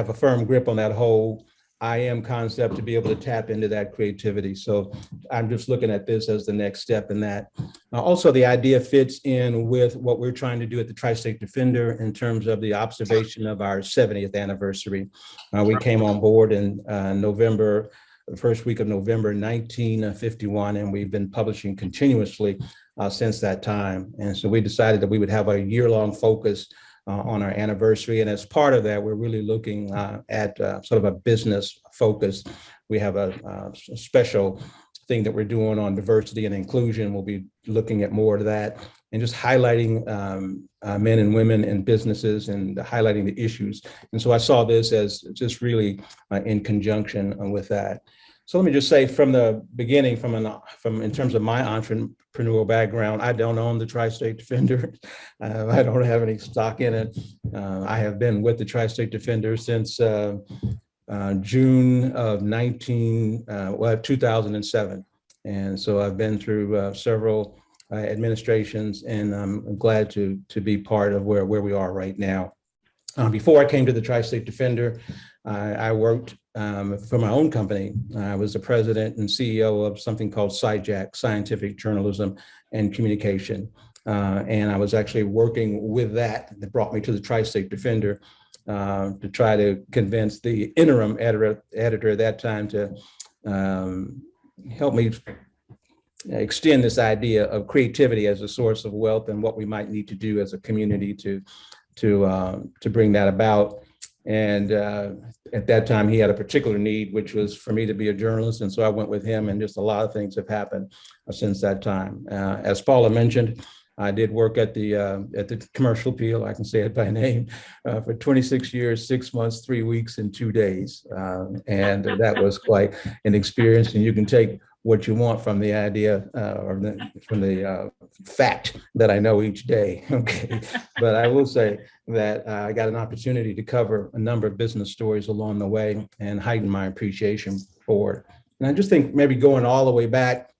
have a firm grip on that whole I am concept to be able to tap into that creativity. So I'm just looking at this as the next step in that. Also, the idea fits in with what we're trying to do at the Tri-State Defender in terms of the observation of our 70th anniversary. We came on board in November, the first week of November 1951, and we've been publishing continuously since that time. And so we decided that we would have a year-long focus on our anniversary. And as part of that, we're really looking at sort of a business focus. We have a special thing that we're doing on diversity and inclusion. We'll be looking at more of that and just highlighting men and women in businesses and highlighting the issues. And so I saw this as just really in conjunction with that. So let me just say from the beginning, from in terms of my entrepreneurial background, I don't own the Tri-State Defender. I don't have any stock in it. I have been with the Tri-State Defender since June of 2007. And so I've been through several administrations, and I'm glad to be part of where we are right now. Before I came to the Tri-State Defender, I worked for my own company. I was the president and CEO of something called SciJack, Scientific Journalism and Communication. And I was actually working with that brought me to the Tri-State Defender to try to convince the interim editor at that time to help me extend this idea of creativity as a source of wealth and what we might need to do as a community to bring that about. And at that time, he had a particular need, which was for me to be a journalist. And so I went with him, and just a lot of things have happened since that time. As Paula mentioned, I did work at the Commercial Appeal, I can say it by name, for 26 years, 6 months, 3 weeks, and 2 days. And that was quite an experience. And you can take what you want from the idea from the fact that I know each day. Okay, but I will say that I got an opportunity to cover a number of business stories along the way and heighten my appreciation for it. And I just think maybe going all the way back,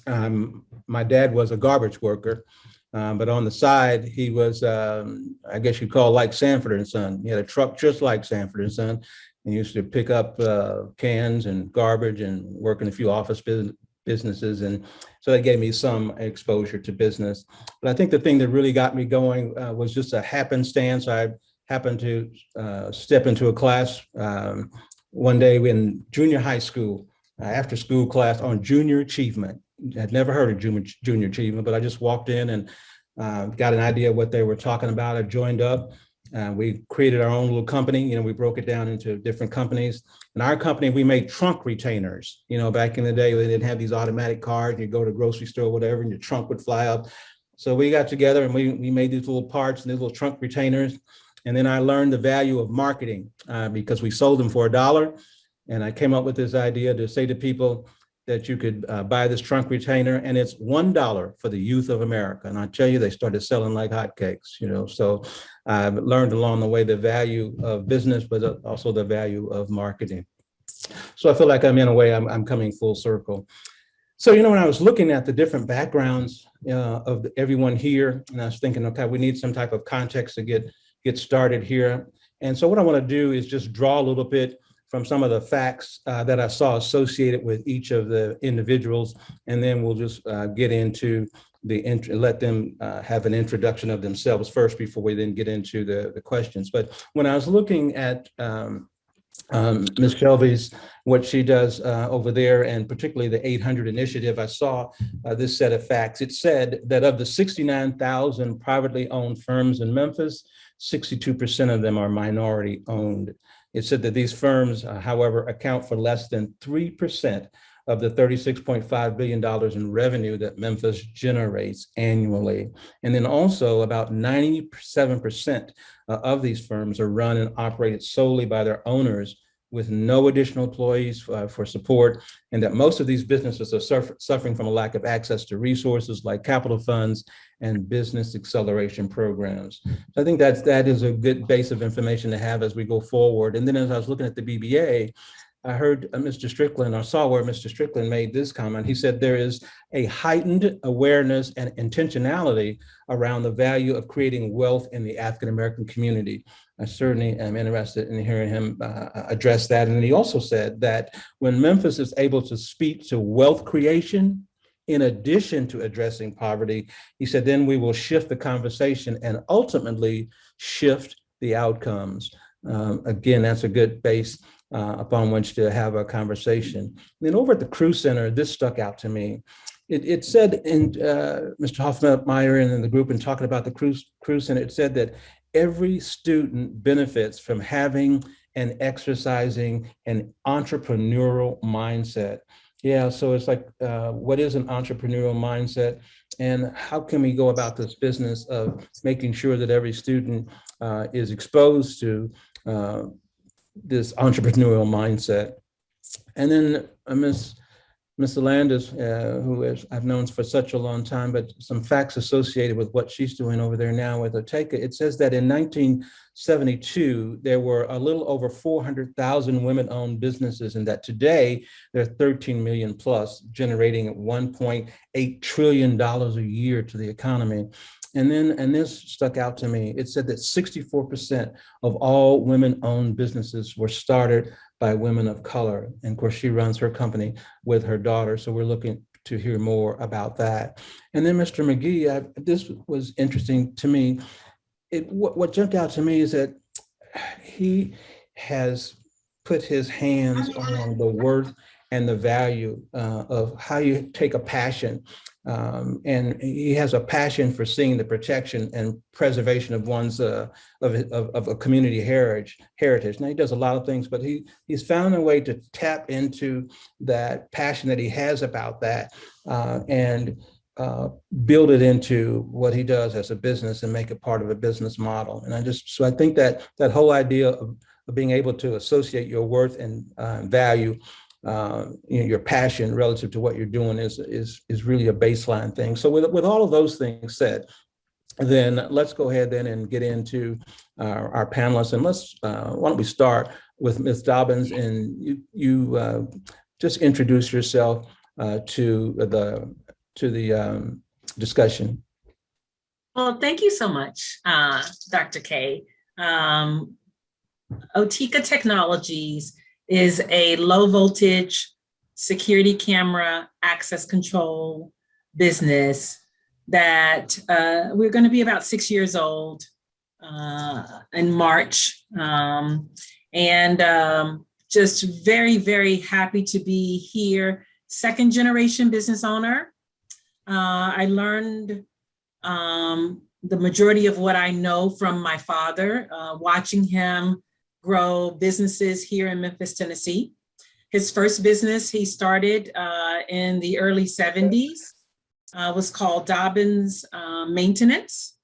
my dad was a garbage worker, but on the side, he was, I guess you'd call like Sanford and Son. He had a truck just like Sanford and Son. And used to pick up cans and garbage and work in a few office businesses. And so that gave me some exposure to business. But I think the thing that really got me going was just a happenstance. I happened to step into a class one day in junior high school, after school class on junior achievement. I'd never heard of junior achievement, but I just walked in and got an idea of what they were talking about. I joined up. We created our own little company. We broke it down into different companies. In our company, we made trunk retainers. Back in the day, they didn't have these automatic cars. You go to the grocery store or whatever, and your trunk would fly up. So we got together and we made these little parts and these little trunk retainers. And then I learned the value of marketing because we sold them for $1. And I came up with this idea to say to people that you could buy this trunk retainer, and it's $1 for the youth of America. And I tell you, they started selling like hotcakes, So I've learned along the way the value of business, but also the value of marketing. So I feel like I'm coming full circle. So, when I was looking at the different backgrounds of everyone here, and I was thinking, okay, we need some type of context to get started here. And so what I want to do is just draw a little bit from some of the facts that I saw associated with each of the individuals, and then we'll just get into let them have an introduction of themselves first before we then get into the questions. But when I was looking at Ms. Shelby's, what she does over there, and particularly the 800 initiative, I saw this set of facts. It said that of the 69,000 privately owned firms in Memphis, 62% of them are minority owned. It said that these firms, however, account for less than 3% of the $36.5 billion in revenue that Memphis generates annually. And then also about 97% of these firms are run and operated solely by their owners with no additional employees for support, and that most of these businesses are suffering from a lack of access to resources like capital funds and business acceleration programs. So I think that is a good base of information to have as we go forward. And then as I was looking at the BBA, I heard Mr. Strickland, or saw where Mr. Strickland made this comment. He said there is a heightened awareness and intentionality around the value of creating wealth in the African-American community. I certainly am interested in hearing him address that. And he also said that when Memphis is able to speak to wealth creation, in addition to addressing poverty, he said, then we will shift the conversation and ultimately shift the outcomes. Again, that's a good base upon which to have a conversation. And then over at the Crew Center, this stuck out to me. It said in Mr. Hoffmeyer and in the group, in talking about the Crew Center, it said that every student benefits from having and exercising an entrepreneurial mindset. Yeah, so it's like, what is an entrepreneurial mindset, and how can we go about this business of making sure that every student is exposed to this entrepreneurial mindset? And then Ms. Landis, who I've known for such a long time, but some facts associated with what she's doing over there now with Oteka. It says that in 1972, there were a little over 400,000 women-owned businesses, and that today there are 13 million plus, generating $1.8 trillion a year to the economy. And this stuck out to me. It said that 64% of all women-owned businesses were started by women of color. And of course, she runs her company with her daughter. So we're looking to hear more about that. And then Mr. Mcgee, this was interesting to me. What jumped out to me is that he has put his hands on the worth and the value of how you take a passion. And he has a passion for seeing the protection and preservation of one's of a community heritage. Now, he does a lot of things, but he's found a way to tap into that passion that he has about that and build it into what he does as a business and make it part of a business model. And I think that whole idea of being able to associate your worth and value, your passion relative to what you're doing is really a baseline thing. So with all of those things said, then let's go ahead then and get into our panelists. And why don't we start with Ms. Dobbins, and you just introduce yourself to the discussion. Well, thank you so much, Dr. K. Oteka Technologies is a low voltage security camera access control business that we're going to be about 6 years old in March. Just very, very happy to be here. Second generation business owner. I learned the majority of what I know from my father, watching him grow businesses here in Memphis, Tennessee. His first business he started in the early 70s was called Dobbins Maintenance.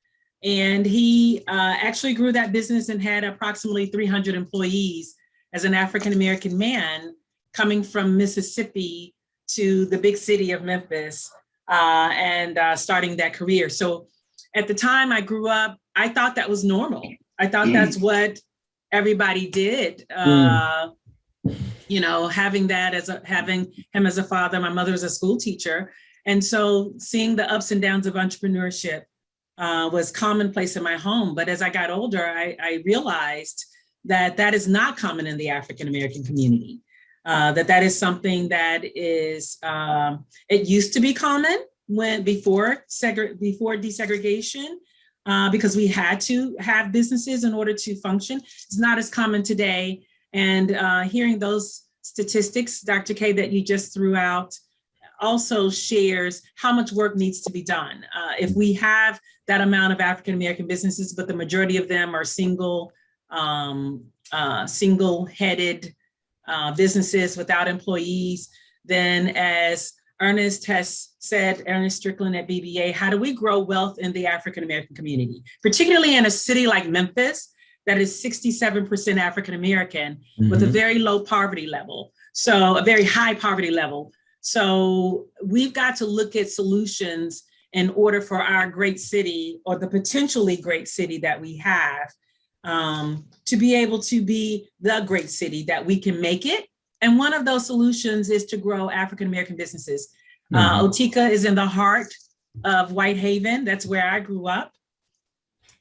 And he actually grew that business and had approximately 300 employees as an African-American man coming from Mississippi to the big city of Memphis and starting that career. So at the time I grew up, I thought that was normal. I thought that's what everybody did, having him as a father. My mother was a school teacher. And so seeing the ups and downs of entrepreneurship was commonplace in my home. But as I got older, I realized that is not common in the African-American community, that is something that is, it used to be common before desegregation, because we had to have businesses in order to function. It's not as common today. And hearing those statistics, Dr. K, that you just threw out, also shares how much work needs to be done. If we have that amount of African-American businesses, but the majority of them are single-headed businesses without employees, then as Ernest has said, Ernest Strickland at BBA, how do we grow wealth in the African-American community, particularly in a city like Memphis that is 67% African-American with a very low poverty level, so a very high poverty level. So we've got to look at solutions in order for our great city, or the potentially great city that we have, to be able to be the great city that we can make it And one of those solutions is to grow African-American businesses. Mhm. Otika is in the heart of Whitehaven. That's where I grew up.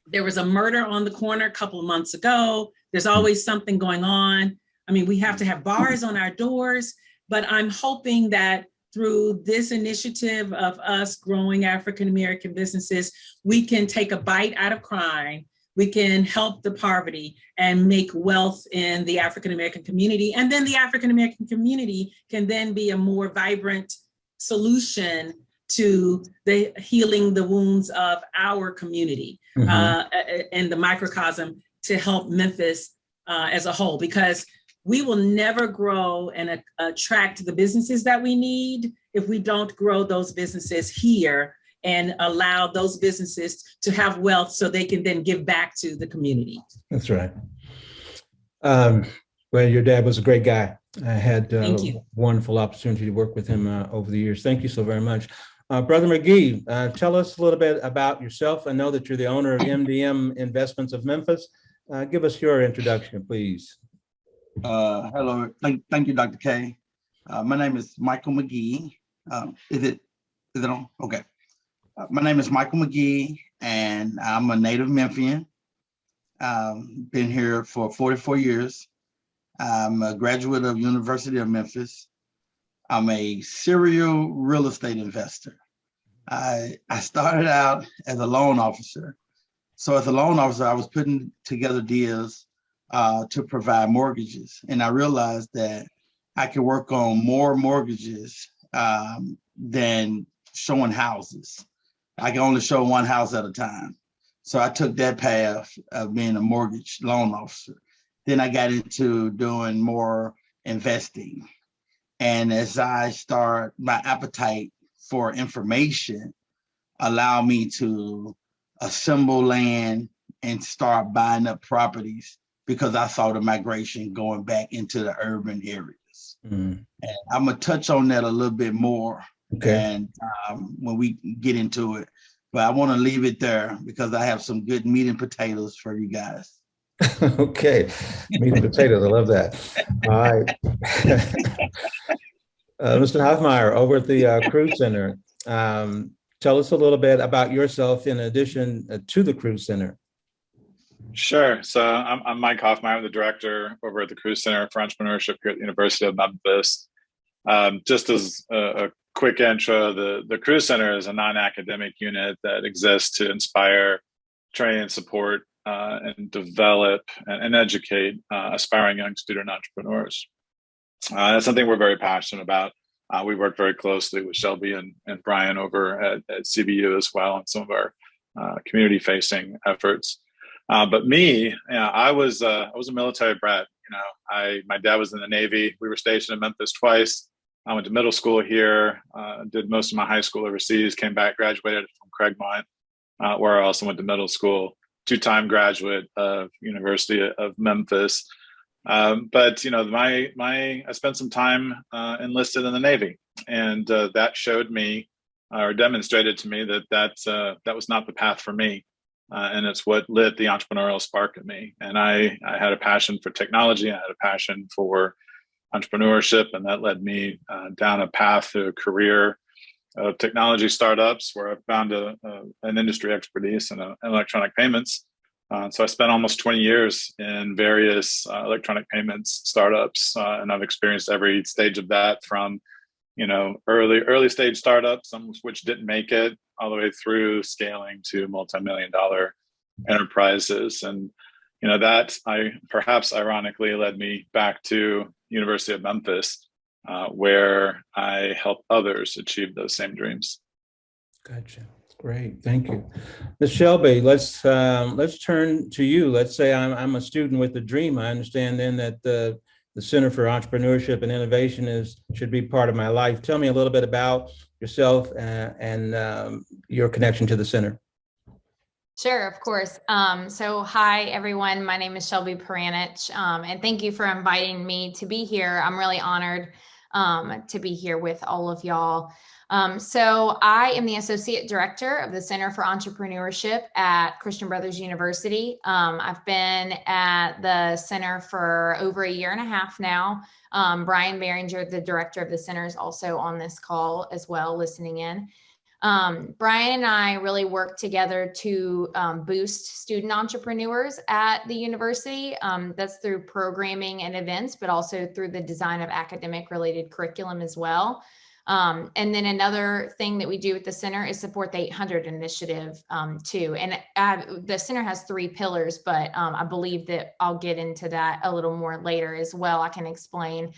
There was a murder on the corner a couple of months ago. There's always something going on. I mean, we have to have bars on our doors, but I'm hoping that through this initiative of us growing African-American businesses, we can take a bite out of crime. We can help the poverty and make wealth in the African-American community. And then the African-American community can then be a more vibrant solution to the healing the wounds of our community and the microcosm to help Memphis as a whole, because we will never grow and attract the businesses that we need if we don't grow those businesses here and allow those businesses to have wealth so they can then give back to the community. That's right. Well, your dad was a great guy. I had a wonderful opportunity to work with him over the years. Thank you so very much. Brother Mcgee, tell us a little bit about yourself. I know that you're the owner of MDM Investments of Memphis. Give us your introduction, please. Hello, thank you, Dr. K. My name is Michael Mcgee. Is it on? Okay. My name is Michael Mcgee, and I'm a native Memphian. Been here for 44 years. I'm a graduate of University of Memphis. I'm a serial real estate investor. I started out as a loan officer. So as a loan officer, I was putting together deals to provide mortgages. And I realized that I could work on more mortgages than showing houses. I can only show one house at a time. So I took that path of being a mortgage loan officer. Then I got into doing more investing. And as I start, my appetite for information allowed me to assemble land and start buying up properties because I saw the migration going back into the urban areas. And I'm gonna touch on that a little bit more and when we get into it, but I wanna leave it there because I have some good meat and potatoes for you guys. Okay, meat and potatoes, I love that. All right. Mr. Hoffmeyer, over at the Cruise Center, tell us a little bit about yourself in addition to the Cruise Center. Sure. So I'm Mike Hoffmeyer. I'm the director over at the Cruise Center for Entrepreneurship here at the University of Memphis. Just as a quick intro, the Cruise Center is a non-academic unit that exists to inspire, train, support, and develop and educate aspiring young student entrepreneurs. That's something we're very passionate about. We work very closely with Shelby and Brian over at CBU as well on some of our community-facing efforts. But me, I was a military brat. My dad was in the Navy. We were stationed in Memphis twice. I went to middle school here, did most of my high school overseas, came back, graduated from Craigmont, where I also went to middle school, two-time graduate of University of Memphis. But I spent some time enlisted in the Navy, and that showed me or demonstrated to me that was not the path for me. And it's what lit the entrepreneurial spark in me. And I had a passion for technology. I had a passion for entrepreneurship, and that led me down a path to a career of technology startups where I found an industry expertise in electronic payments. So I spent almost 20 years in various electronic payments startups, and I've experienced every stage of that from early stage startups, some of which didn't make it, all the way through scaling to multi-million-dollar enterprises. And that perhaps ironically led me back to University of Memphis, where I help others achieve those same dreams. Gotcha. Great, thank you. Ms. Shelby, let's turn to you. Let's say I'm a student with a dream. I understand then that the Center for Entrepreneurship and Innovation should be part of my life. Tell me a little bit about yourself and your connection to the center. Sure, of course. So hi, everyone. My name is Shelby Paranich, and thank you for inviting me to be here. I'm really honored to be here with all of y'all. So I am the Associate Director of the Center for Entrepreneurship at Christian Brothers University. I've been at the center for over a year and a half now. Brian Behringer, the director of the center, is also on this call as well, listening in. Brian and I really work together to boost student entrepreneurs at the university. That's through programming and events, but also through the design of academic related curriculum as well. And then another thing that we do at the center is support the 800 initiative too. And the center has 3 pillars, but I believe that I'll get into that a little more later as well. I can explain.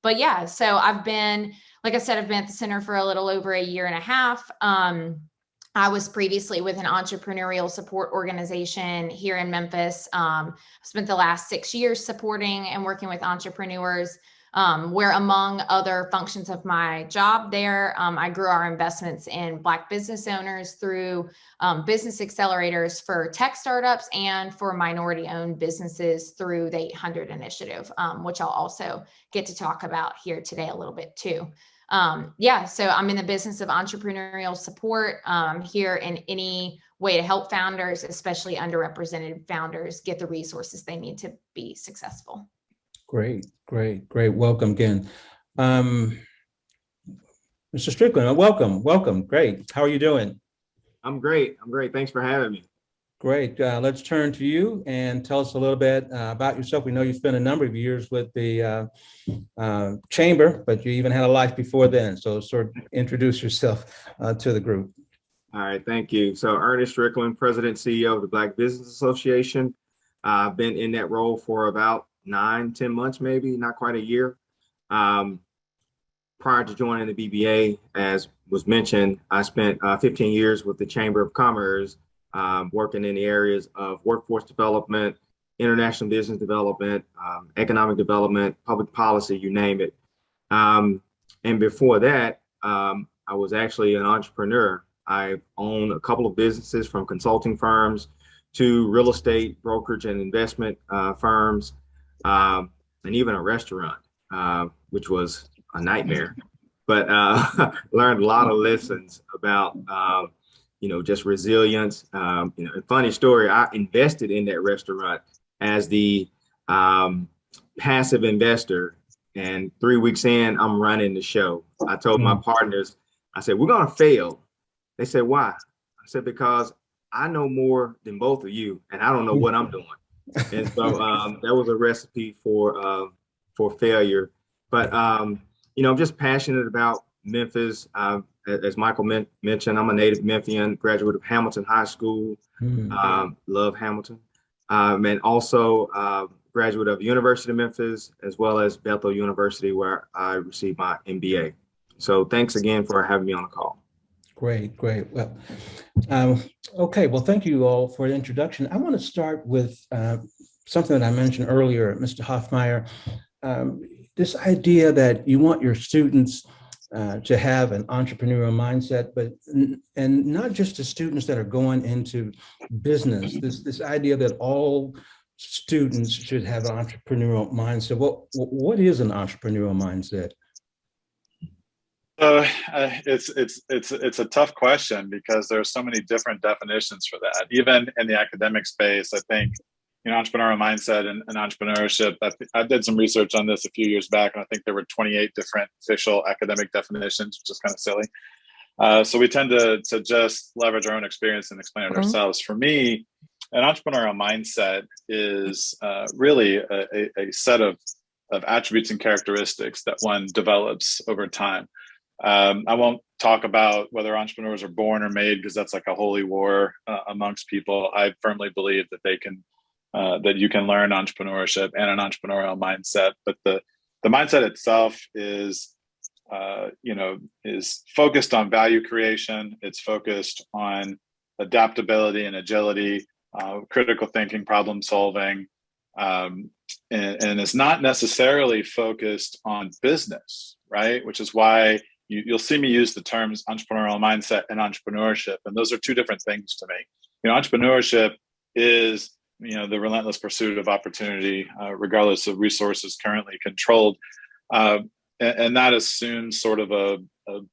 But yeah, so I've been, like I said, I've been at the center for a little over a year and a half. I was previously with an entrepreneurial support organization here in Memphis. I spent the last 6 years supporting and working with entrepreneurs, where among other functions of my job there, I grew our investments in Black business owners through business accelerators for tech startups and for minority-owned businesses through the 800 initiative, which I'll also get to talk about here today a little bit too. Yeah, so I'm in the business of entrepreneurial support here in any way to help founders, especially underrepresented founders, get the resources they need to be successful. Great. Welcome again. Mr. Strickland, welcome. Great. How are you doing? I'm great. Thanks for having me. Great. Let's turn to you and tell us a little bit about yourself. We know you spent a number of years with the chamber, but you even had a life before then. So sort of introduce yourself to the group. All right. Thank you. So Ernest Strickland, President, CEO of the Black Business Association. I've been in that role for about 9-10 months, maybe not quite a year. Prior to joining the BBA, as was mentioned, I spent 15 years with the Chamber of Commerce, working in the areas of workforce development, international business development, economic development, public policy, you name it. And before that, I was actually an entrepreneur. I own a couple of businesses, from consulting firms to real estate brokerage and investment firms, and even a restaurant, which was a nightmare. But learned a lot of lessons about, just resilience. A funny story, I invested in that restaurant as the passive investor. And 3 weeks in, I'm running the show. I told my partners, I said, we're going to fail. They said, why? I said, because I know more than both of you, and I don't know what I'm doing. And so that was a recipe for failure. But, I'm just passionate about Memphis. As Michael mentioned, I'm a native Memphian, graduate of Hamilton High School. Love Hamilton. And also graduate of University of Memphis, as well as Bethel University, where I received my MBA. So thanks again for having me on the call. Great. Well, okay. Well, thank you all for the introduction. I want to start with something that I mentioned earlier, Mr. Hoffmeyer. This idea that you want your students to have an entrepreneurial mindset, and not just the students that are going into business. This idea that all students should have an entrepreneurial mindset. What is an entrepreneurial mindset? So it's a tough question, because there are so many different definitions for that. Even in the academic space, I think entrepreneurial mindset and entrepreneurship. I did some research on this a few years back, and I think there were 28 different official academic definitions, which is kind of silly. So we tend to just leverage our own experience and explain it ourselves. For me, an entrepreneurial mindset is really a set of attributes and characteristics that one develops over time. I won't talk about whether entrepreneurs are born or made, because that's like a holy war amongst people. I firmly believe that that you can learn entrepreneurship and an entrepreneurial mindset, but the mindset itself is focused on value creation. It's focused on adaptability and agility, critical thinking, problem solving, and it's not necessarily focused on business, right? Which is why you'll see me use the terms entrepreneurial mindset and entrepreneurship, and those are two different things to me. Entrepreneurship is the relentless pursuit of opportunity, regardless of resources currently controlled. and that assumes sort of a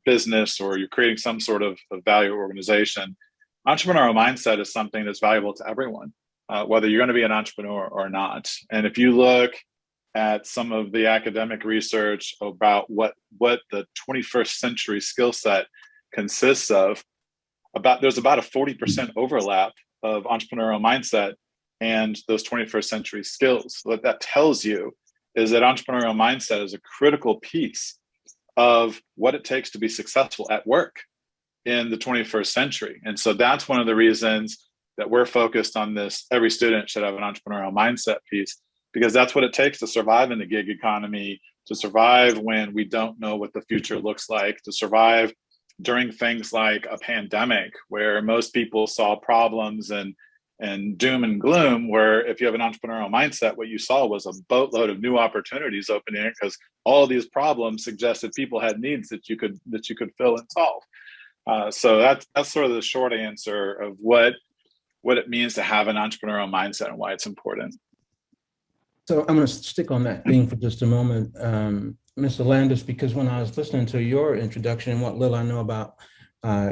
business, or you're creating some sort of value organization. Entrepreneurial mindset is something that's valuable to everyone, whether you're going to be an entrepreneur or not. And if you look at some of the academic research about what the 21st century skill set consists of, there's about a 40% overlap of entrepreneurial mindset and those 21st century skills. What that tells you is that entrepreneurial mindset is a critical piece of what it takes to be successful at work in the 21st century. And so that's one of the reasons that we're focused on this. Every student should have an entrepreneurial mindset piece, because that's what it takes to survive in the gig economy, to survive when we don't know what the future looks like, to survive during things like a pandemic, where most people saw problems and doom and gloom, where if you have an entrepreneurial mindset, what you saw was a boatload of new opportunities opening, because all of these problems suggested people had needs that you could fill and solve. So that's sort of the short answer of what it means to have an entrepreneurial mindset and why it's important. So I'm going to stick on that theme for just a moment, Mr. Landis, because when I was listening to your introduction and what little I know about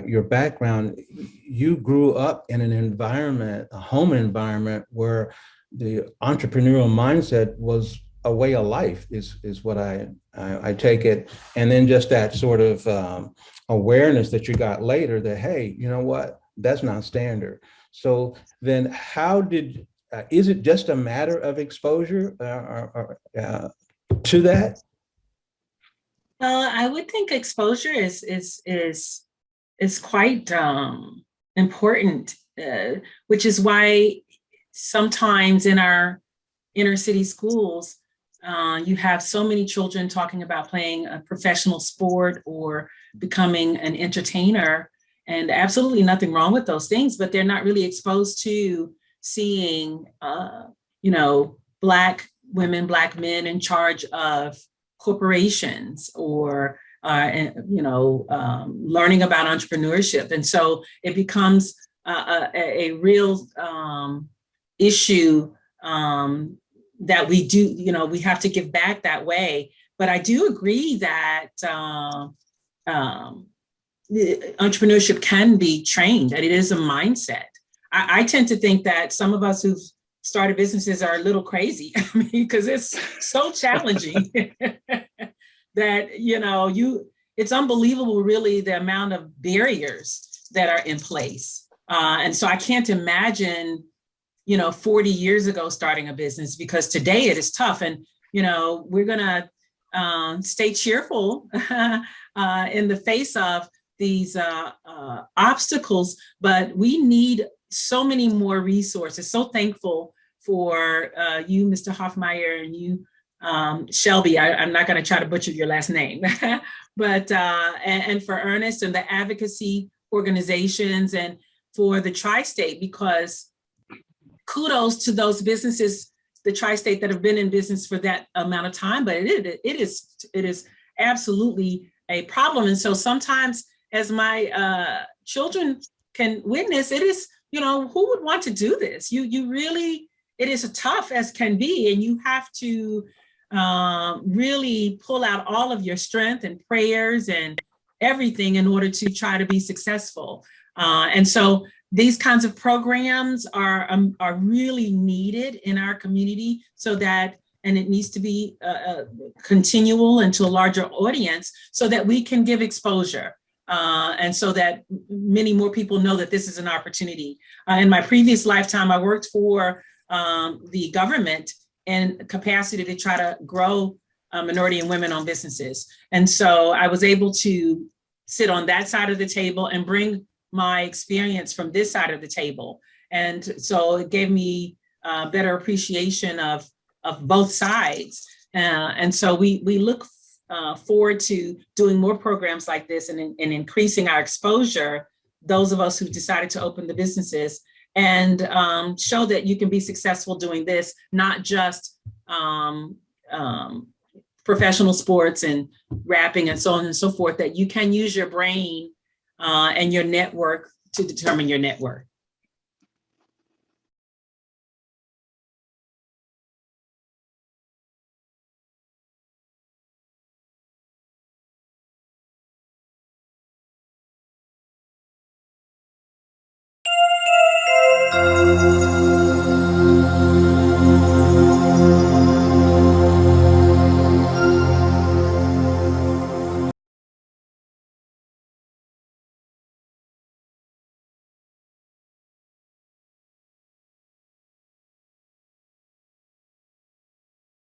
your background, you grew up in an environment, a home environment, where the entrepreneurial mindset was a way of life, is what I take it. And then just that sort of awareness that you got later that, hey, you know what, that's not standard. So then how did, is it just a matter of exposure to that? I would think exposure is quite important, which is why sometimes in our inner city schools, you have so many children talking about playing a professional sport or becoming an entertainer, and absolutely nothing wrong with those things, but they're not really exposed to seeing, Black women, Black men in charge of corporations, or learning about entrepreneurship. And so it becomes a real issue that we do, we have to give back that way. But I do agree that entrepreneurship can be trained, and it is a mindset. I tend to think that some of us who've started businesses are a little crazy, because it's so challenging that, it's unbelievable, really, the amount of barriers that are in place. And so I can't imagine, 40 years ago starting a business, because today it is tough. And, we're going to stay cheerful in the face of these obstacles, but we need so many more resources. So thankful for you, Mr. Hoffmeyer, and you, Shelby. I'm not going to try to butcher your last name, but and for Ernest and the advocacy organizations, and for the Tri-State, because kudos to those businesses, the Tri-State, that have been in business for that amount of time. But it is absolutely a problem. And so sometimes, as my children can witness, it is, who would want to do this? You really, it is tough as can be, and you have to really pull out all of your strength and prayers and everything in order to try to be successful. And so these kinds of programs are really needed in our community, so that, and it needs to be continual and to a larger audience, so that we can give exposure. And so that many more people know that this is an opportunity. In my previous lifetime, I worked for the government in capacity to try to grow minority and women-owned businesses. And so I was able to sit on that side of the table and bring my experience from this side of the table. And so it gave me a better appreciation of both sides. And so we look forward to doing more programs like this, and increasing our exposure, those of us who've decided to open the businesses, and show that you can be successful doing this, not just professional sports and rapping and so on and so forth, that you can use your brain and your network to determine your net worth.